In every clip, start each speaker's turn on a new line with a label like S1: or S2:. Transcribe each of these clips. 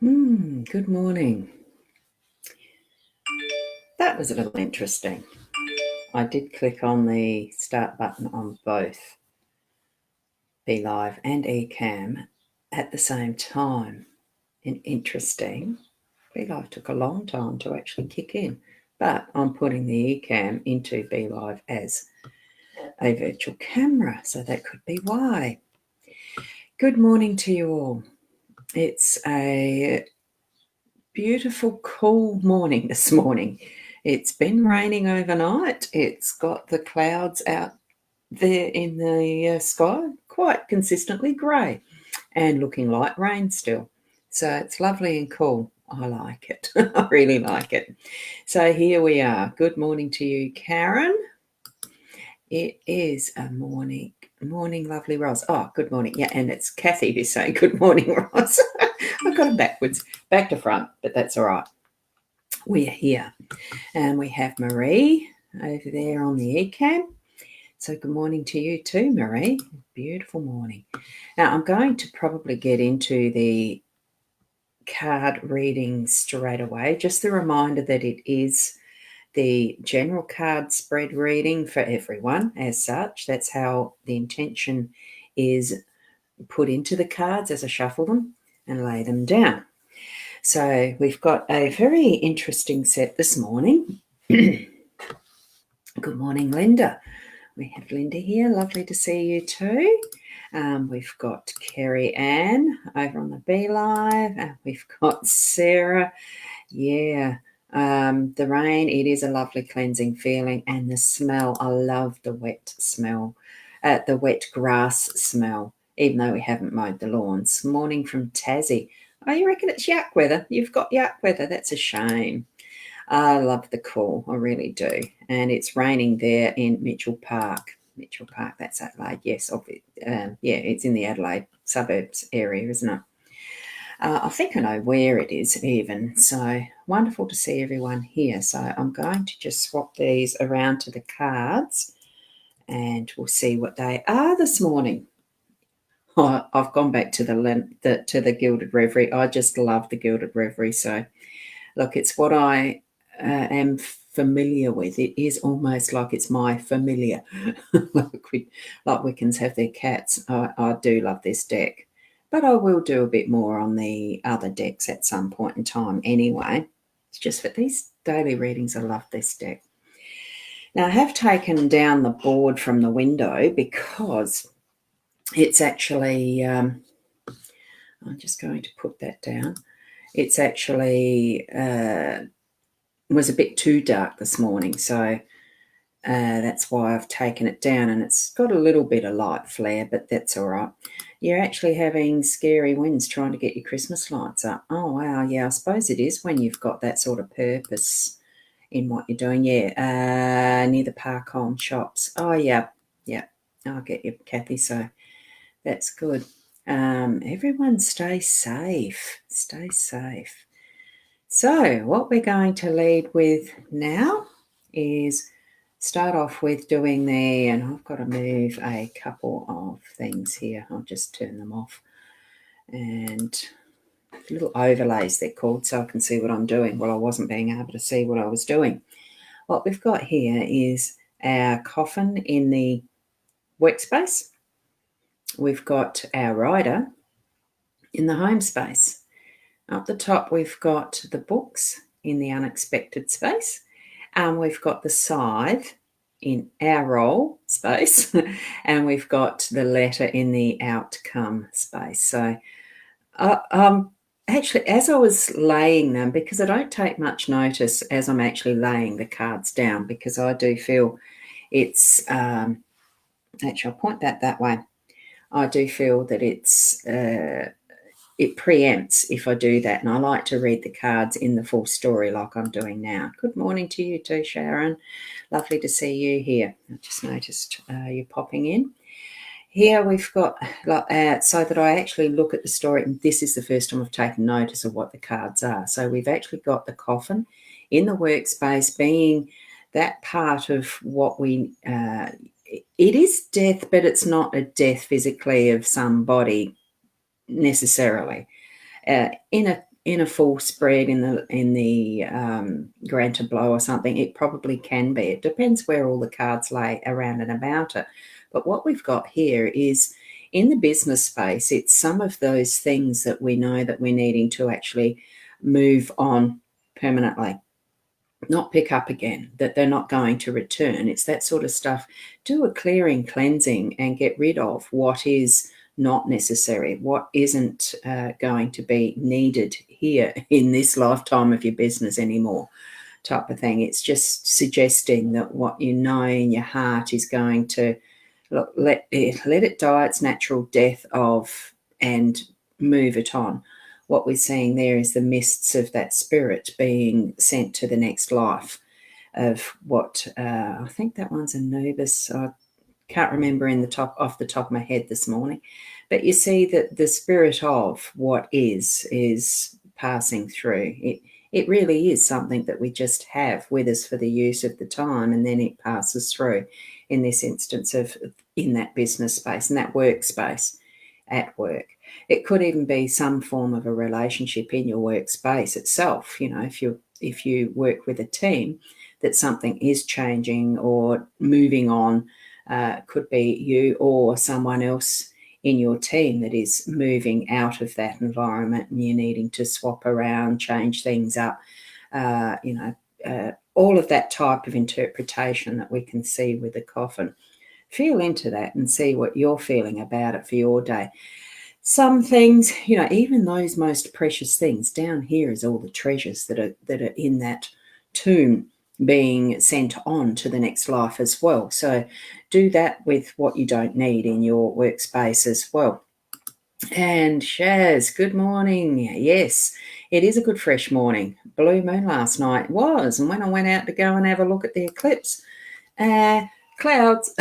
S1: Good morning. That was a little interesting. I did click on the start button on both BeLive and Ecamm at the same time. And interesting, BeLive took a long time to actually kick in, but I'm putting the Ecamm into BeLive as a virtual camera, so that could be why. Good morning to you all. It's a beautiful, cool morning this morning. It's been raining overnight. It's got the clouds out there in the sky, quite consistently grey and looking like rain still. So it's lovely and cool. I like it. I really like it. So here we are. Good morning to you, Karen. It is a morning, lovely Ross. Oh, good morning. Yeah, and it's Kathy who's saying good morning, Ross. I got it backwards, back to front, but that's all right. We're here. And we have Marie over there on the Ecamm. So good morning to you too, Marie. Beautiful morning. Now I'm going to probably get into the card reading straight away. Just the reminder that it is the general card spread reading for everyone as such. That's how the intention is put into the cards as I shuffle them and lay them down. So we've got a very interesting set this morning. Good morning, Linda. We have Linda here. Lovely to see you too. We've got Kerry Ann over on the BeLive. We've got Sarah. Yeah. The rain, it is a lovely cleansing feeling. And the smell, I love the wet smell, the wet grass smell, even though we haven't mowed the lawns. Morning from Tassie. Oh, you reckon it's yak weather? You've got yak weather. That's a shame. I love the cool, I really do. And it's raining there in Mitchell Park. Mitchell Park, that's Adelaide. Yes, it's in the Adelaide suburbs area, isn't it? I think I know where it is even. So wonderful to see everyone here. So I'm going to just swap these around to the cards and we'll see what they are this morning. I've gone back to the Gilded Reverie. I just love the Gilded Reverie. So look, it's what I am familiar with. It is almost like it's my familiar. like Wiccans have their cats. I do love this deck. But I will do a bit more on the other decks at some point in time anyway. It's just for these daily readings, I love this deck. Now, I have taken down the board from the window because it's actually, I'm just going to put that down. It's actually was a bit too dark this morning, so that's why I've taken it down, and it's got a little bit of light flare, but that's all right. You're actually having scary winds trying to get your Christmas lights up. Oh, wow, yeah, I suppose it is when you've got that sort of purpose in what you're doing. Yeah, near the Park Home shops. Oh, yeah, I'll get you, Kathy, so that's good. Everyone stay safe. Stay safe. So what we're going to lead with now is start off with doing and I've got to move a couple of things here. I'll just turn them off. And little overlays they're called, so I can see what I'm doing. Well, I wasn't being able to see what I was doing. What we've got here is our coffin in the workspace. We've got our rider in the home space. Up the top, we've got the books in the unexpected space. We've got the scythe in our role space, and we've got the letter in the outcome space. So actually, as I was laying them, because I don't take much notice as I'm actually laying the cards down, because I do feel it's, actually, I'll point that way. I do feel that it preempts if I do that, and I like to read the cards in the full story like I'm doing now. Good morning to you too, Sharon. Lovely to see you here. I just noticed you popping in. Here we've got, so that I actually look at the story, and this is the first time I've taken notice of what the cards are. So we've actually got the coffin in the workspace being that part of what it is death, but it's not a death physically of somebody necessarily. In in a full spread in the Grand Tableau or something, it probably can be. It depends where all the cards lay around and about it. But what we've got here is in the business space, it's some of those things that we know that we're needing to actually move on permanently, not pick up again, that they're not going to return. It's that sort of stuff. Do a clearing, cleansing, and get rid of what is not necessary, what isn't going to be needed here in this lifetime of your business anymore, type of thing. It's just suggesting that what you know in your heart is going to let it die its natural death of and move it on. What we're seeing there is the mists of that spirit being sent to the next life of what I think that one's Anubis. I can't remember off the top of my head this morning, but you see that the spirit of what is passing through. It really is something that we just have with us for the use of the time, and then it passes through. In this instance of in that business space and that workspace at work. It could even be some form of a relationship in your workspace itself. You know, if you work with a team, that something is changing or moving on. Could be you or someone else in your team that is moving out of that environment, and you're needing to swap around, change things up. All of that type of interpretation that we can see with the coffin. Feel into that and see what you're feeling about it for your day. Some things, even those most precious things, down here is all the treasures that are in that tomb being sent on to the next life as well. So do that with what you don't need in your workspace as well. And Shaz, good morning. Yes, it is a good fresh morning. Blue moon last night was, and when I went out to go and have a look at the eclipse, clouds,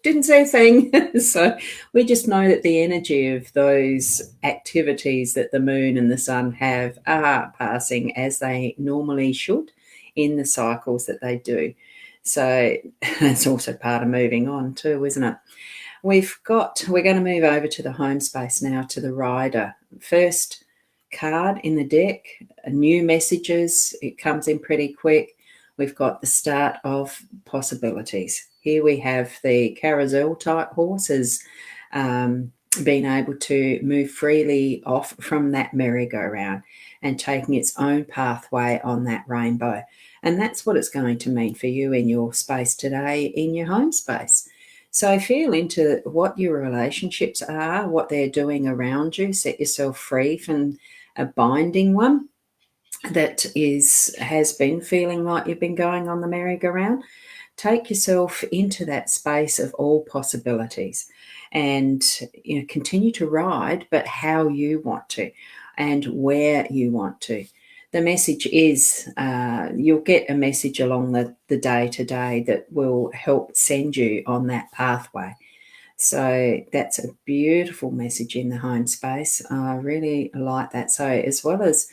S1: didn't see a thing. So we just know that the energy of those activities that the moon and the sun have are passing as they normally should in the cycles that they do. So it's also part of moving on too, isn't it? We're going to move over to the home space now, to the rider. First card in the deck, new messages. It comes in pretty quick. We've got the start of possibilities. Here we have the carousel type horses being able to move freely off from that merry-go-round and taking its own pathway on that rainbow. And that's what it's going to mean for you in your space today, in your home space. So feel into what your relationships are, what they're doing around you. Set yourself free from a binding one that has been feeling like you've been going on the merry-go-round. Take yourself into that space of all possibilities and continue to ride, but how you want to and where you want to. The message is you'll get a message along the day today that will help send you on that pathway. So that's a beautiful message in the home space. I really like that. So as well as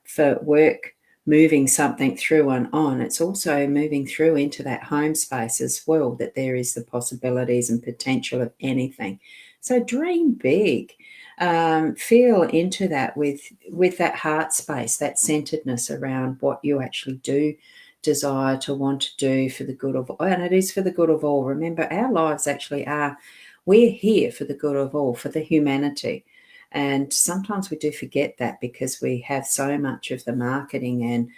S1: for work, moving something through and on, it's also moving through into that home space as well, that there is the possibilities and potential of anything. So dream big. Feel into that with that heart space, that centeredness around what you actually do desire to want to do for the good of all. And it is for the good of all. Remember, our lives actually we're here for the good of all, for the humanity. And sometimes we do forget that because we have so much of the marketing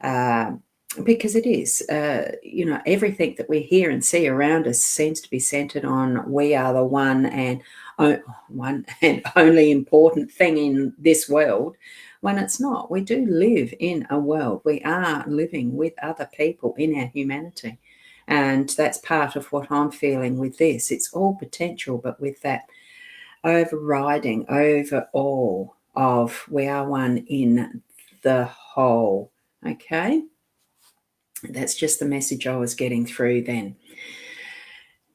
S1: and because it is, everything that we hear and see around us seems to be centered on we are the one and only important thing in this world, when it's not. We do live in a world. We are living with other people in our humanity. And that's part of what I'm feeling with this. It's all potential, but with that overriding over all of we are one in the whole. Okay? That's just the message I was getting through then.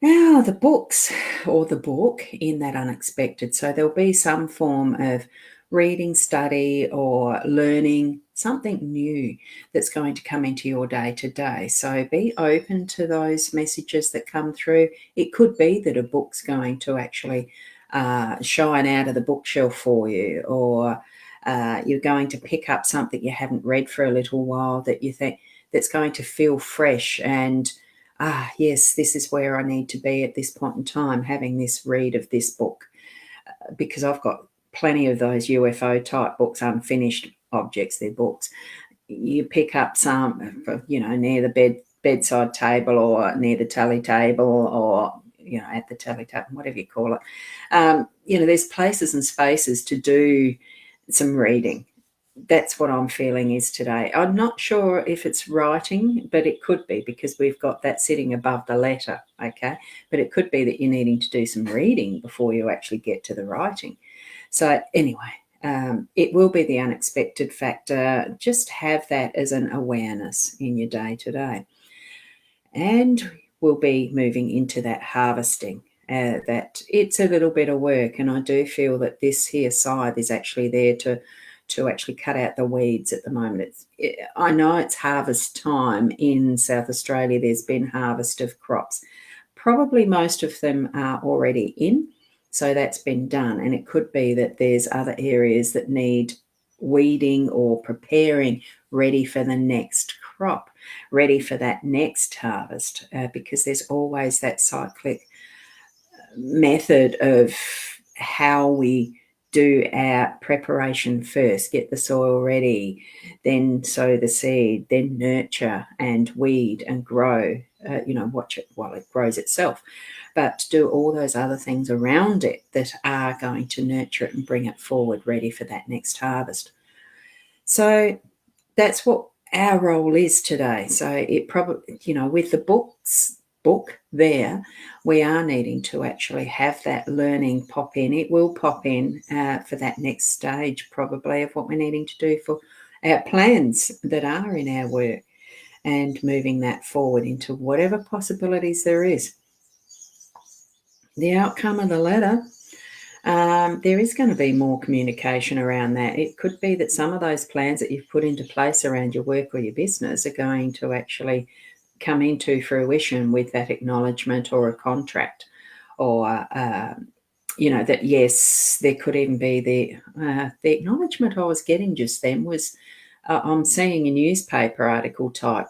S1: Now, the books or the book in that unexpected. So there'll be some form of reading, study, or learning something new that's going to come into your day to day. So be open to those messages that come through. It could be that a book's going to actually shine out of the bookshelf for you, or You're going to pick up something you haven't read for a little while that you think that's going to feel fresh and, yes, this is where I need to be at this point in time, having this read of this book, because I've got plenty of those UFO type books, unfinished objects, they're books. You pick up some, near the bedside table or near the tally table or, at the tally table, whatever you call it. There's places and spaces to do some reading. That's what I'm feeling is today. I'm not sure if it's writing, but it could be because we've got that sitting above the letter, okay? But it could be that you're needing to do some reading before you actually get to the writing. So anyway, it will be the unexpected factor. Just have that as an awareness in your day today. And we'll be moving into that harvesting. That it's a little bit of work, and I do feel that this here scythe is actually there to actually cut out the weeds at the moment. I know it's harvest time in South Australia. There's been harvest of crops. Probably most of them are already in, so that's been done. And it could be that there's other areas that need weeding or preparing, ready for the next crop, ready for that next harvest, because there's always that cyclic method of how we do our preparation first, get the soil ready, then sow the seed, then nurture and weed and grow, watch it while it grows itself, but do all those other things around it that are going to nurture it and bring it forward ready for that next harvest. So that's what our role is today. So it probably, with the book there, we are needing to actually have that learning pop in. It will pop in for that next stage probably of what we're needing to do for our plans that are in our work and moving that forward into whatever possibilities there is. The outcome of the letter, there is going to be more communication around that. It could be that some of those plans that you've put into place around your work or your business are going to actually come into fruition with that acknowledgement or a contract, or that yes, there could even be the acknowledgement I was getting just then was I'm seeing a newspaper article type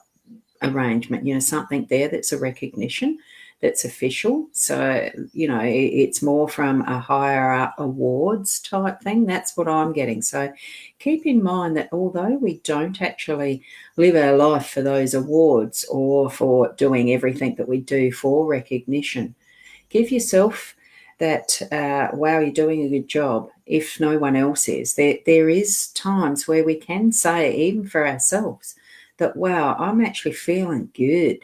S1: arrangement, something there that's a recognition, that's official. So, it's more from a higher up awards type thing. That's what I'm getting. So keep in mind that although we don't actually live our life for those awards or for doing everything that we do for recognition, give yourself that, wow, you're doing a good job. If no one else is, there is times where we can say, even for ourselves, that, wow, I'm actually feeling good.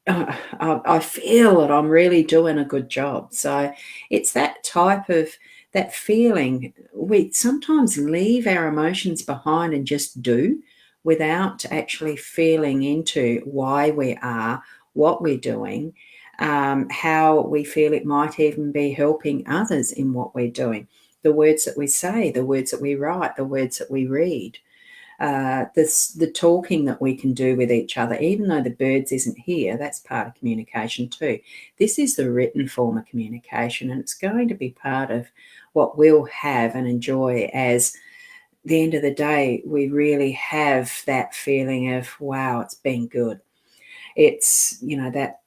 S1: I feel that I'm really doing a good job. So it's that type of that feeling. We sometimes leave our emotions behind and just do without actually feeling into why we are, what we're doing, how we feel it might even be helping others in what we're doing. The words that we say, the words that we write, the words that we read. The talking that we can do with each other, even though the birds isn't here, that's part of communication too. This is the written form of communication, and it's going to be part of what we'll have and enjoy as the end of the day, we really have that feeling of, wow, it's been good. It's, that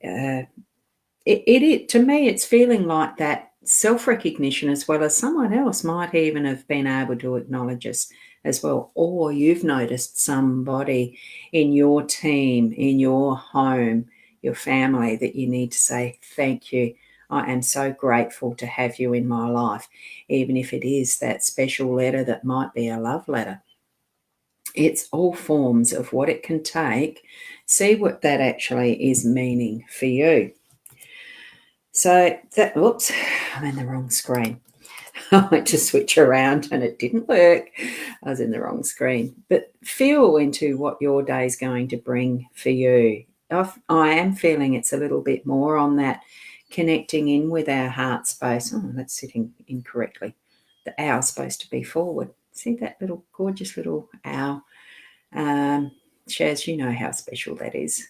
S1: it to me, it's feeling like that self-recognition as well as someone else might even have been able to acknowledge us as well. Or you've noticed somebody in your team, in your home, your family that you need to say, thank you. I am so grateful to have you in my life, even if it is that special letter that might be a love letter. It's all forms of what it can take. See what that actually is meaning for you. So that, oops, I'm in the wrong screen. I went to switch around and it didn't work. I was in the wrong screen. But feel into what your day is going to bring for you. I am feeling it's a little bit more on that connecting in with our heart space. Oh, that's sitting incorrectly. The owl's supposed to be forward. See that little gorgeous little owl? Shaz, you know how special that is.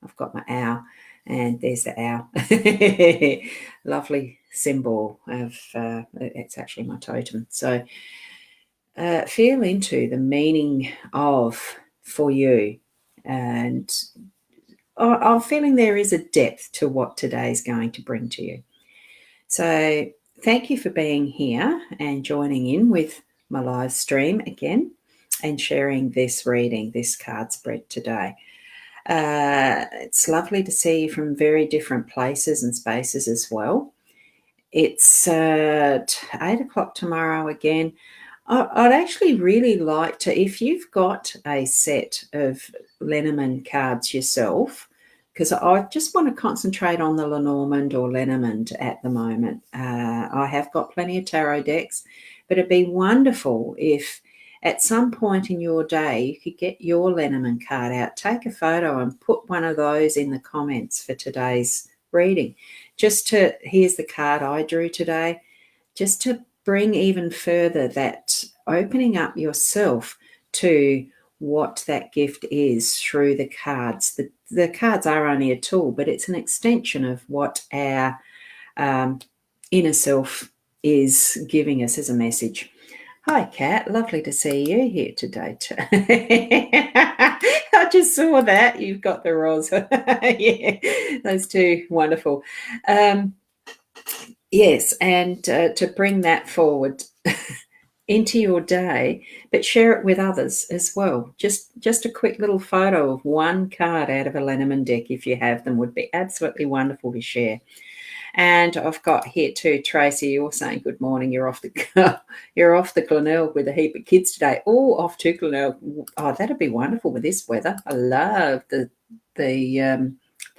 S1: I've got my owl. And there's the owl. Lovely symbol of, it's actually my totem. So feel into the meaning of for you. And I'm feeling there is a depth to what today's going to bring to you. So thank you for being here and joining in with my live stream again and sharing this reading, this card spread today. It's lovely to see you from very different places and spaces as well. It's 8 o'clock tomorrow again. I'd actually really like to, if you've got a set of Lenormand cards yourself, because I just want to concentrate on the Lenormand or Lenormand at the moment. I have got plenty of tarot decks, but it'd be wonderful if at some point in your day you could get your Lenormand card out, take a photo and put one of those in the comments for today's reading. Here's the card I drew today, just to bring even further that opening up yourself to what that gift is through the cards. The cards are only a tool, but it's an extension of what our inner self is giving us as a message. Hi, Kat. Lovely to see you here today. I just saw that. You've got the rose. Yeah, those two. Wonderful. Yes, and to bring that forward into your day, but share it with others as well. Just a quick little photo of one card out of a Lenormand deck, if you have them, would be absolutely wonderful to share. And I've got here too, Tracy, you're saying good morning. You're off the Glenelg with a heap of kids today. Oh, off to Glenelg. Oh, that'd be wonderful with this weather. I love the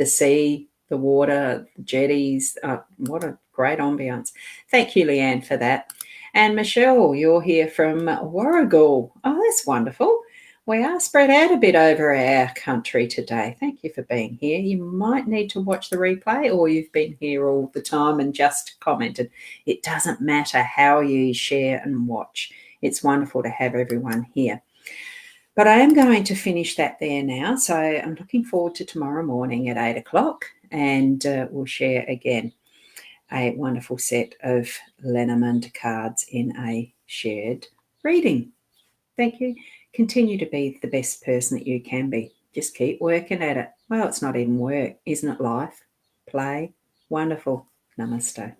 S1: sea, the water, the jetties. What a great ambience. Thank you, Leanne, for that. And Michelle, you're here from Warragul. Oh, that's wonderful. We are spread out a bit over our country today. Thank you for being here. You might need to watch the replay, or you've been here all the time and just commented. It doesn't matter how you share and watch. It's wonderful to have everyone here. But I am going to finish that there now. So I'm looking forward to tomorrow morning at 8 o'clock, and we'll share again a wonderful set of Lenormand cards in a shared reading. Thank you. Continue to be the best person that you can be. Just keep working at it. Well, it's not even work, isn't it? Life, play, wonderful. Namaste.